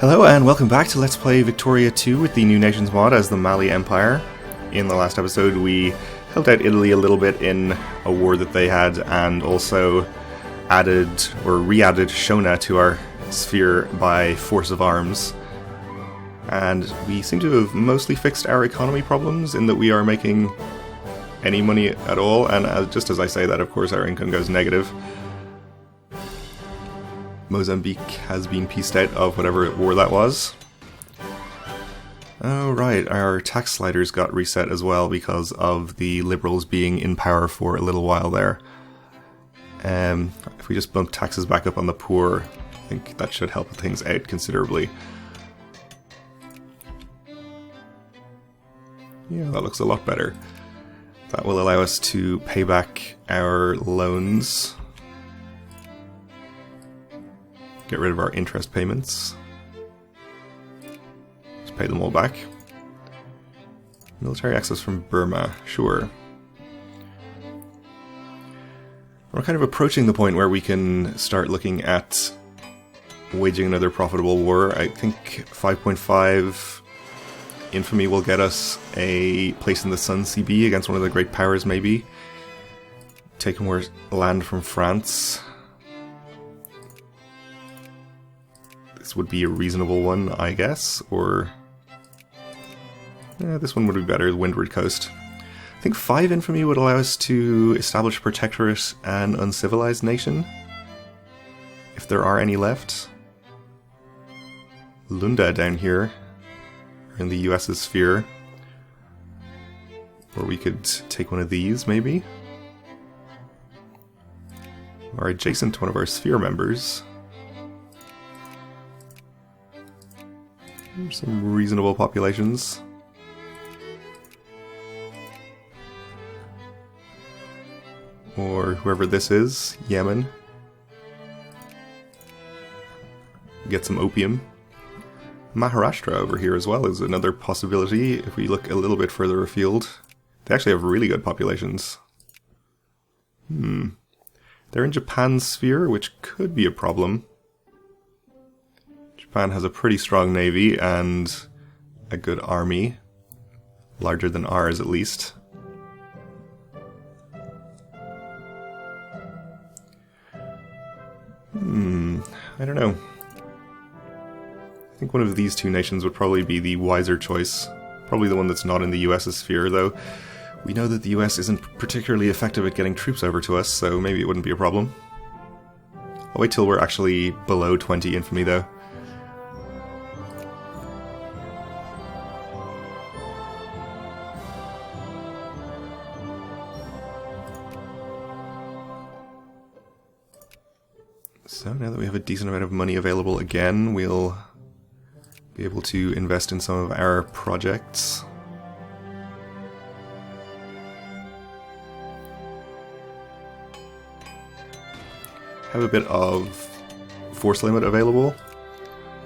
Hello and welcome back to Let's Play Victoria 2 with the New Nations mod as the Mali Empire. In the last episode we helped out Italy a little bit in a war that they had and also added or re-added Shona to our sphere by force of arms. And we seem to have mostly fixed our economy problems in that we are making any money at all, and just as I say that, of course, our income goes negative. Mozambique has been pieced out of whatever war that was. Oh right, our tax sliders got reset as well because of the Liberals being in power for a little while there. If we just bump taxes back up on the poor, I think that should help things out considerably. Yeah, that looks a lot better. That will allow us to pay back our loans. Get rid of our interest payments. Just pay them all back. Military access from Burma, sure. We're kind of approaching the point where we can start looking at waging another profitable war. I think 5.5 infamy will get us a place in the Sun CB against one of the great powers, maybe. Take more land from France. This would be a reasonable one, I guess, or... this one would be better, the Windward Coast. I think 5 infamy would allow us to establish a protectorate and uncivilized nation, if there are any left. Lunda down here, in the US's sphere. Or we could take one of these, maybe. Or adjacent to one of our sphere members. Some reasonable populations. Or whoever this is, Yemen. Get some opium. Maharashtra over here as well is another possibility if we look a little bit further afield. They actually have really good populations. They're in Japan's sphere, which could be a problem. Japan has a pretty strong navy and a good army. Larger than ours, at least. I don't know. I think one of these two nations would probably be the wiser choice. Probably the one that's not in the US's sphere, though. We know that the US isn't particularly effective at getting troops over to us, so maybe it wouldn't be a problem. I'll wait till we're actually below 20 infamy, though. So now that we have a decent amount of money available again, we'll be able to invest in some of our projects. Have a bit of force limit available.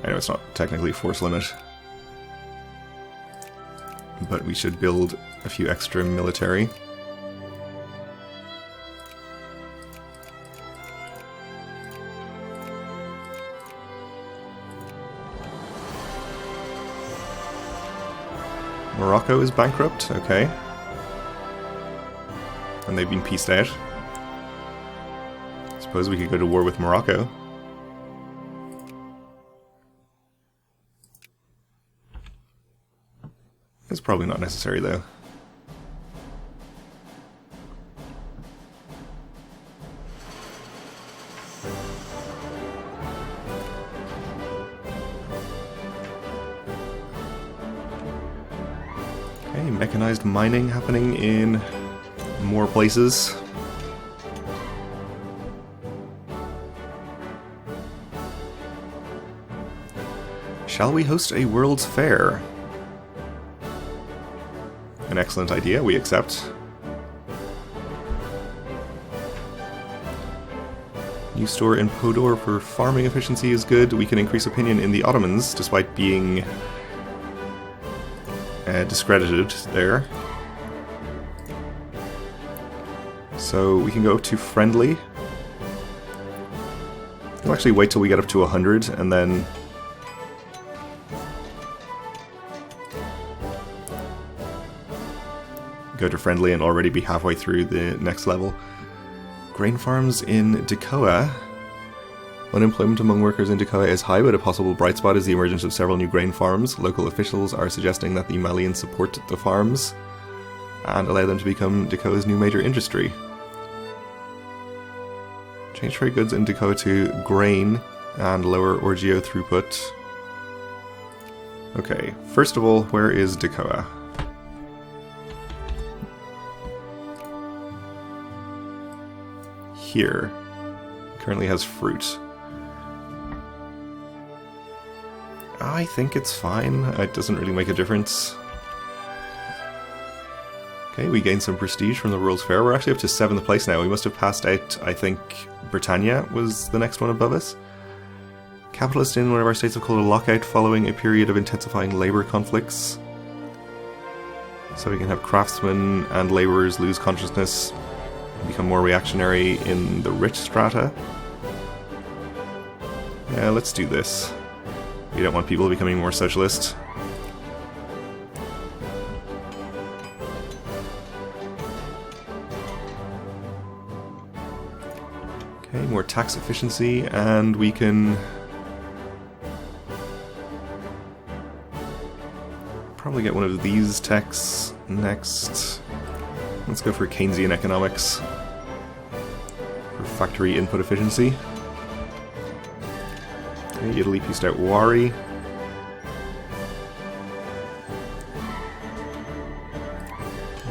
I know it's not technically force limit, but we should build a few extra military. Morocco is bankrupt, okay. And they've been pieced out. Suppose we could go to war with Morocco. It's probably not necessary, though. Okay, mechanized mining happening in more places. Shall we host a World's Fair? An excellent idea, we accept. New store in Podor for farming efficiency is good. We can increase opinion in the Ottomans, despite being discredited there. So we can go to friendly. We'll actually wait till we get up to 100 and then go to friendly and already be halfway through the next level. Grain farms in Dacoa. Unemployment among workers in Dacoa is high, but a possible bright spot is the emergence of several new grain farms. Local officials are suggesting that the Malians support the farms and allow them to become Dacoa's new major industry. Change trade goods in Dacoa to grain and lower Orgeo throughput. Okay, first of all, where is Dacoa? Here. Currently has fruit. I think it's fine. It doesn't really make a difference. Okay, we gained some prestige from the World's Fair. We're actually up to 7th place now. We must have passed out, I think, Britannia was the next one above us. Capitalists in one of our states have called a lockout following a period of intensifying labour conflicts. So we can have craftsmen and labourers lose consciousness, become more reactionary in the rich strata. Yeah, let's do this. We don't want people becoming more socialist. Okay, more tax efficiency, and we can probably get one of these techs next. Let's go for Keynesian economics for factory input efficiency. Okay, Italy pieced out Wari.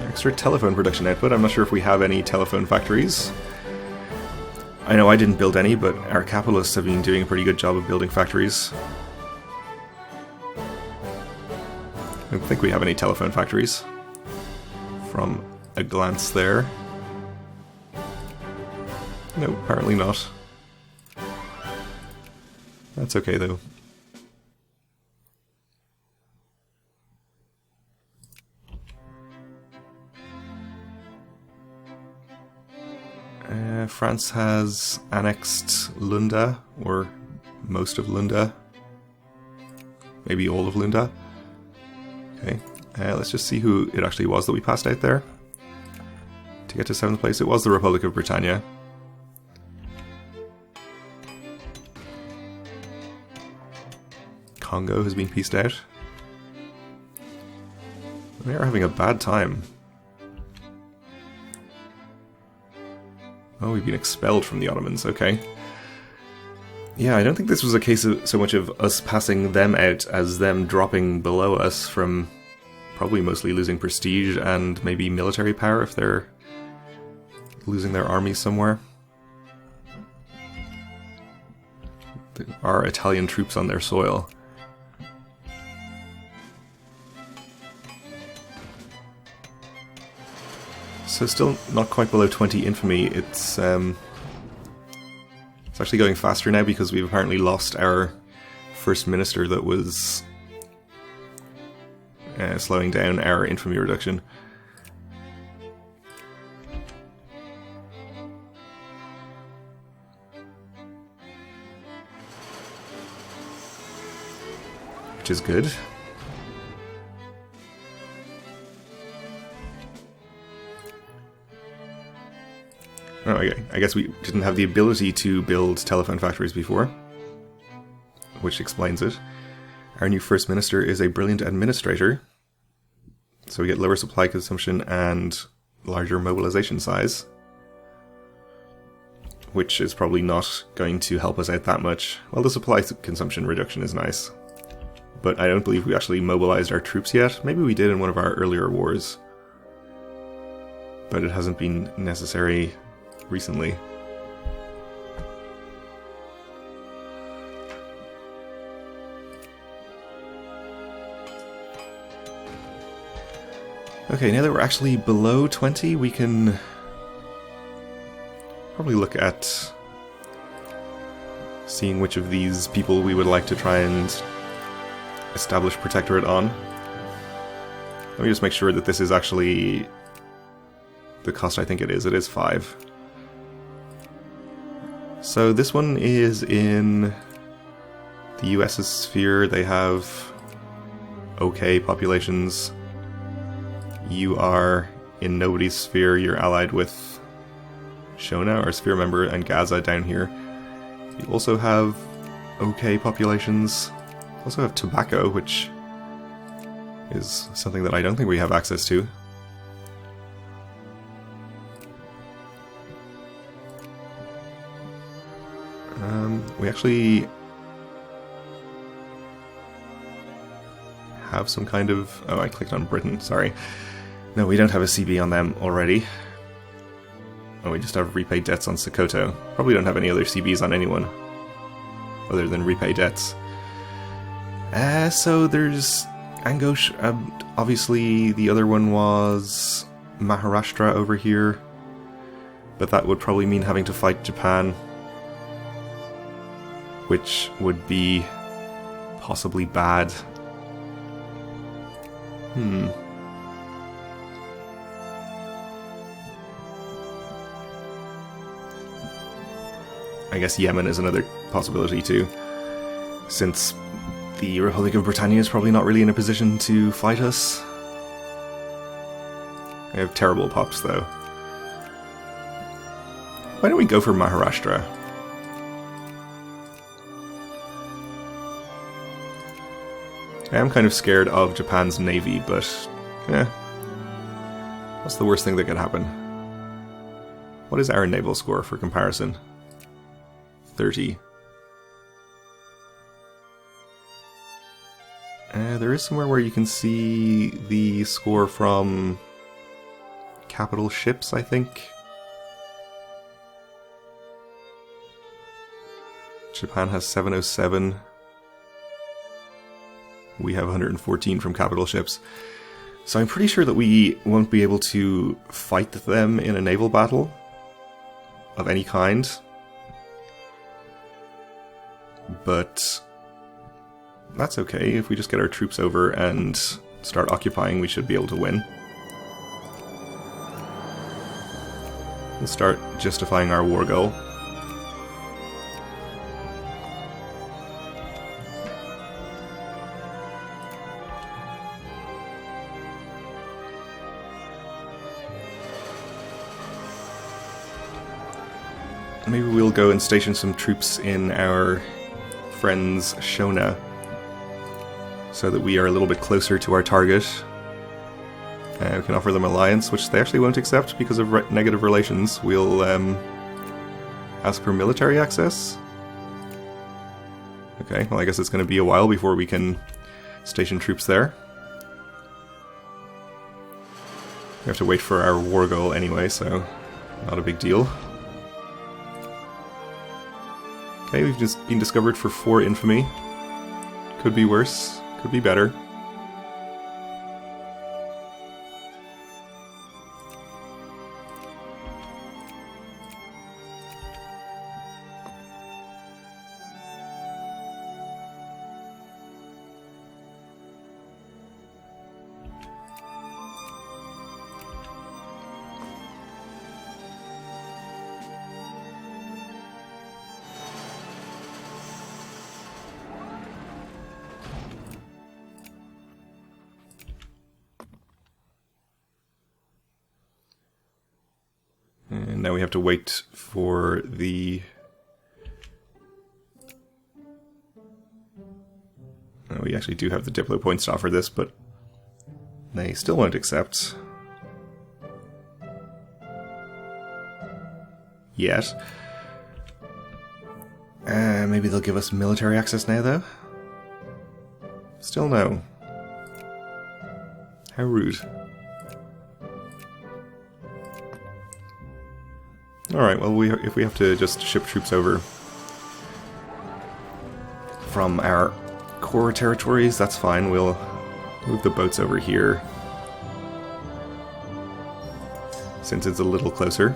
Extra telephone production output. I'm not sure if we have any telephone factories. I know I didn't build any, but our capitalists have been doing a pretty good job of building factories. I don't think we have any telephone factories from a glance there. No, apparently not. That's okay though. France has annexed Lunda, or most of Lunda. Maybe all of Lunda. Okay, let's just see who it actually was that we passed out there. To get to 7th place, it was the Republic of Britannia. Congo has been pieced out. They are having a bad time. Oh, we've been expelled from the Ottomans, okay. Yeah, I don't think this was a case of so much of us passing them out as them dropping below us from probably mostly losing prestige and maybe military power if they're losing their army somewhere. There are Italian troops on their soil. So still not quite below 20 infamy. It's actually going faster now because we've apparently lost our first minister that was slowing down our infamy reduction. Which is good. Oh, I guess we didn't have the ability to build telephone factories before, which explains it. Our new First Minister is a brilliant administrator, so we get lower supply consumption and larger mobilization size, which is probably not going to help us out that much. Well, the supply consumption reduction is nice, but I don't believe we actually mobilized our troops yet. Maybe we did in one of our earlier wars, but it hasn't been necessary recently. Okay, now that we're actually below 20, we can probably look at seeing which of these people we would like to try and establish protectorate on. Let me just make sure that this is actually the cost I think it is. It is 5. So this one is in the US's sphere. They have okay populations. You are in nobody's sphere, you're allied with Shona, our sphere member, and Gaza down here. You also have okay populations. You also have tobacco, which is something that I don't think we have access to. We actually have some kind of... Oh, I clicked on Britain, sorry. No, we don't have a CB on them already. Oh, we just have repay debts on Sokoto. Probably don't have any other CBs on anyone other than repay debts. So there's Angosh. Obviously, the other one was Maharashtra over here. But that would probably mean having to fight Japan, which would be possibly bad. I guess Yemen is another possibility too, since the Republic of Britannia is probably not really in a position to fight us. They have terrible pops though. Why don't we go for Maharashtra? I am kind of scared of Japan's navy, but what's the worst thing that could happen? What is our naval score for comparison? 30. There is somewhere where you can see the score from capital ships, I think. Japan has 707. We have 114 from capital ships. So I'm pretty sure that we won't be able to fight them in a naval battle of any kind. But that's okay. If we just get our troops over and start occupying, we should be able to win. We'll start justifying our war goal. Maybe we'll go and station some troops in our friends Shona, so that we are a little bit closer to our target. We can offer them alliance, which they actually won't accept because of negative relations. We'll ask for military access. Okay, well I guess it's going to be a while before we can station troops there. We have to wait for our war goal anyway, so not a big deal. Okay, we've just been discovered for 4 infamy. Could be worse, could be better. And now we have to wait for the... Oh, we actually do have the Diplo points to offer this, but they still won't accept. Yet. Maybe they'll give us military access now, though? Still no. How rude. Alright, well, if we have to just ship troops over from our core territories, that's fine. We'll move the boats over here, since it's a little closer.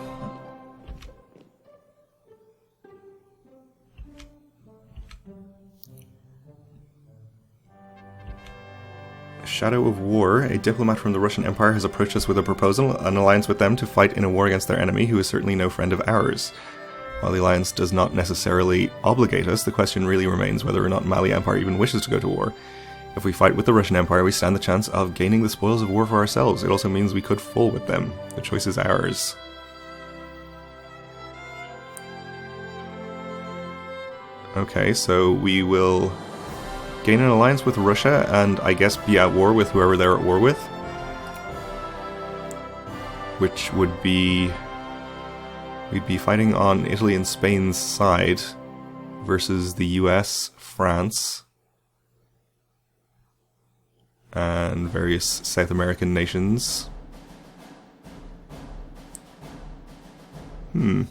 Shadow of War, a diplomat from the Russian Empire, has approached us with a proposal, an alliance with them to fight in a war against their enemy, who is certainly no friend of ours. While the alliance does not necessarily obligate us, the question really remains whether or not Mali Empire even wishes to go to war. If we fight with the Russian Empire, we stand the chance of gaining the spoils of war for ourselves. It also means we could fall with them. The choice is ours. Okay, so we will gain an alliance with Russia and I guess be at war with whoever they're at war with. Which would be... we'd be fighting on Italy and Spain's side versus the US, France, and various South American nations. I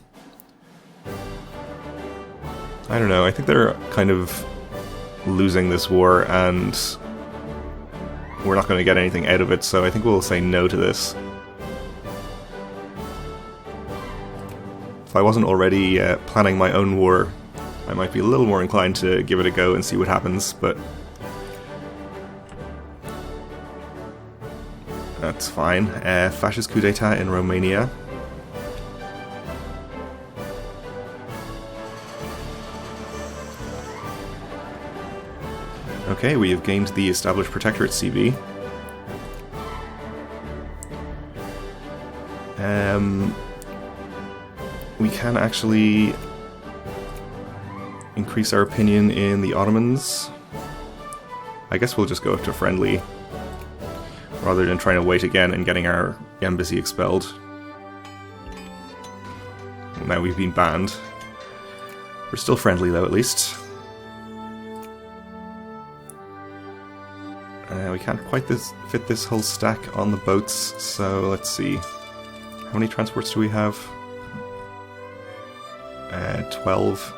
don't know, I think they're kind of losing this war and we're not going to get anything out of it, so I think we'll say no to this. If I wasn't already planning my own war, I might be a little more inclined to give it a go and see what happens, but that's fine. Fascist coup d'etat in Romania. Okay, we have gained the established protectorate CV. We can actually increase our opinion in the Ottomans. I guess we'll just go up to friendly, rather than trying to wait again and getting our embassy expelled. Now we've been banned. We're still friendly though, at least. We can't quite fit this whole stack on the boats, so let's see. How many transports do we have? 12.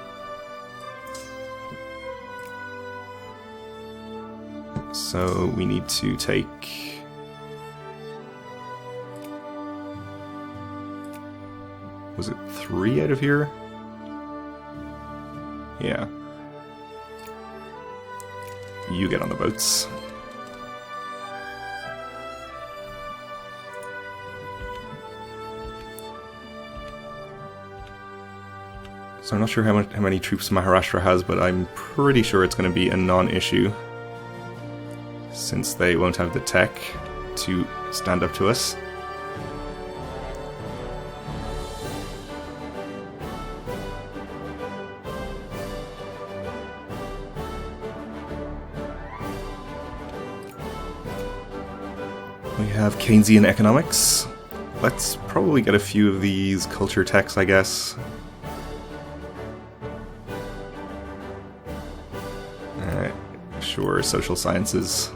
So we need to take... was it 3 out of here? Yeah. You get on the boats. So I'm not sure how many troops Maharashtra has, but I'm pretty sure it's going to be a non-issue, since they won't have the tech to stand up to us. We have Keynesian economics. Let's probably get a few of these culture techs, I guess. Sure, social sciences.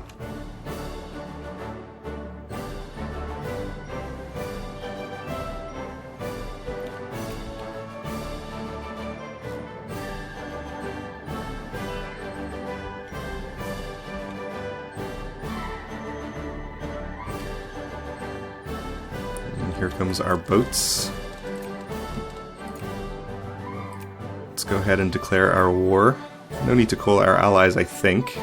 And here comes our boats. Let's go ahead and declare our war. No need to call our allies, I think.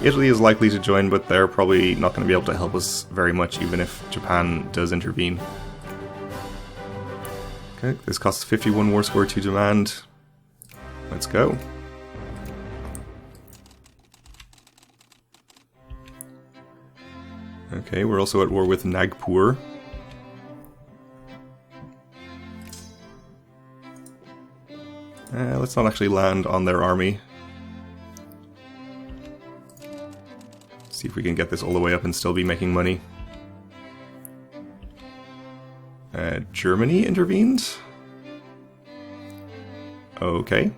Italy is likely to join, but they're probably not going to be able to help us very much, even if Japan does intervene. Okay, this costs 51 war score to demand. Let's go. Okay, we're also at war with Nagpur. Let's not actually land on their army. See if we can get this all the way up and still be making money. Germany intervened? Okay.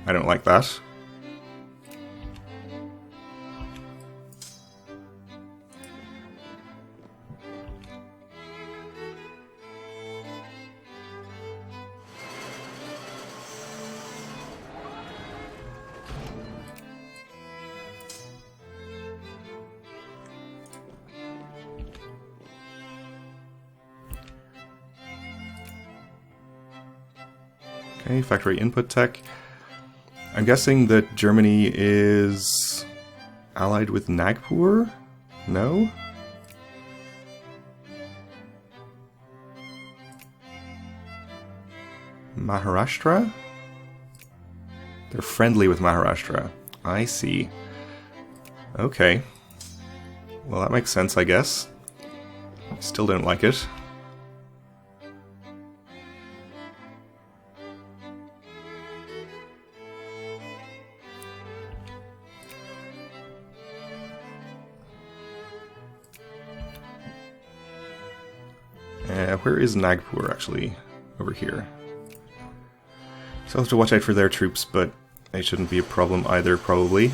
I don't like that. Okay, factory input tech. I'm guessing that Germany is allied with Nagpur? No? Maharashtra? They're friendly with Maharashtra. I see. Okay. Well, that makes sense, I guess. Still don't like it. Where is Nagpur, actually? Over here. So I'll have to watch out for their troops, but they shouldn't be a problem either, probably.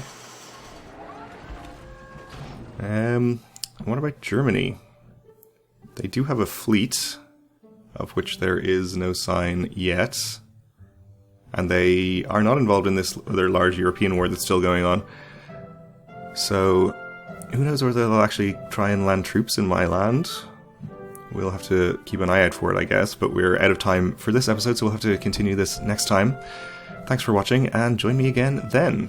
What about Germany? They do have a fleet, of which there is no sign yet. And they are not involved in this other large European war that's still going on. So, who knows whether they'll actually try and land troops in my land? We'll have to keep an eye out for it, I guess, but we're out of time for this episode, so we'll have to continue this next time. Thanks for watching, and join me again then.